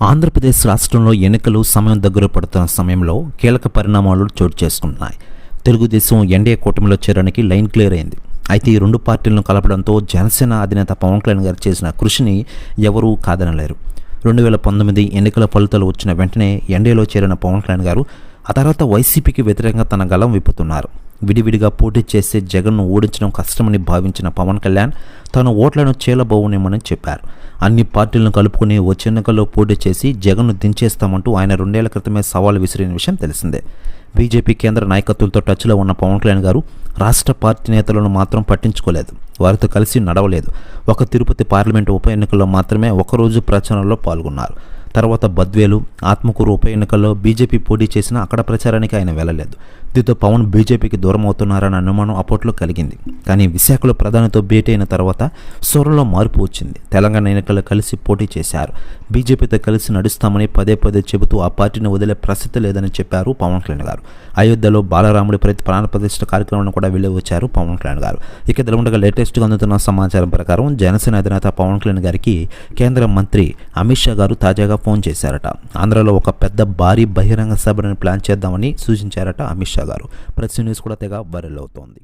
ఆంధ్రప్రదేశ్ రాష్ట్రంలో ఎన్నికలు సమయం దగ్గర పడుతున్న సమయంలో కీలక పరిణామాలు చోటు చేసుకుంటున్నాయి. తెలుగుదేశం ఎన్డీఏ కూటమిలో చేరడానికి లైన్ క్లియర్ అయింది. అయితే ఈ రెండు పార్టీలను కలపడంతో జనసేన అధినేత పవన్ కళ్యాణ్ గారు చేసిన కృషిని ఎవరూ కాదనలేరు. 2019 ఎన్నికల ఫలితాలు వచ్చిన వెంటనే ఎన్డీఏలో చేరిన పవన్ కళ్యాణ్ గారు ఆ తర్వాత వైసీపీకి వ్యతిరేకంగా తన గళం విప్పుతున్నారు. విడివిడిగా పోటీ చేసే జగన్ను ఓడించడం కష్టమని భావించిన పవన్ కళ్యాణ్ తన ఓట్లను చీలబోవునేమని చెప్పారు. అన్ని పార్టీలను కలుపుకుని వచ్చే ఎన్నికల్లో పోటీ చేసి జగన్ను దించేస్తామంటూ ఆయన 2 ఏళ్ల క్రితమే సవాల్ విసిరిన విషయం తెలిసిందే. బీజేపీ కేంద్ర నాయకత్వంతో టచ్లో ఉన్న పవన్ కళ్యాణ్ గారు రాష్ట్ర పార్టీ నేతలను మాత్రం పట్టించుకోలేదు. వారితో కలిసి నడవలేదు. ఒక తిరుపతి పార్లమెంటు ఉప ఎన్నికల్లో మాత్రమే ఒకరోజు ప్రచారంలో పాల్గొన్నారు. తర్వాత బద్వేలు, ఆత్మకూరు ఉప ఎన్నికల్లో బీజేపీ పోటీ చేసినా అక్కడ ప్రచారానికి ఆయన వెళ్ళలేదు. దీంతో పవన్ బీజేపీకి దూరం అవుతున్నారన్న అనుమానం అప్పట్లో కలిగింది. కానీ విశాఖలో ప్రధానితో భేటీ అయిన తర్వాత స్వరంలో మార్పు వచ్చింది. తెలంగాణ ఎన్నికల్లో కలిసి పోటీ చేశారు. బీజేపీతో కలిసి నడుస్తామని పదే చెబుతూ ఆ పార్టీని వదిలే ప్రసక్తి లేదని చెప్పారు పవన్ కళ్యాణ్ గారు. అయోధ్యలో బాలరాముడి ప్రాణ ప్రతిష్ఠ కార్యక్రమాన్ని కూడా వెళ్ళి వచ్చారు పవన్ కళ్యాణ్ గారు. ఇక ఇదిలా లేటెస్ట్గా అందుతున్న సమాచారం ప్రకారం జనసేన అధినేత పవన్ కళ్యాణ్ గారికి కేంద్ర మంత్రి అమిత్ షా గారు తాజాగా ఫోన్ చేశారట. ఆంధ్రలో ఒక పెద్ద భారీ బహిరంగ సభను ప్లాన్ చేద్దామని సూచించారట అమిత్ షా గారు. ప్రెస్ న్యూస్ కూడా తెగ వైరల్ అవుతోంది.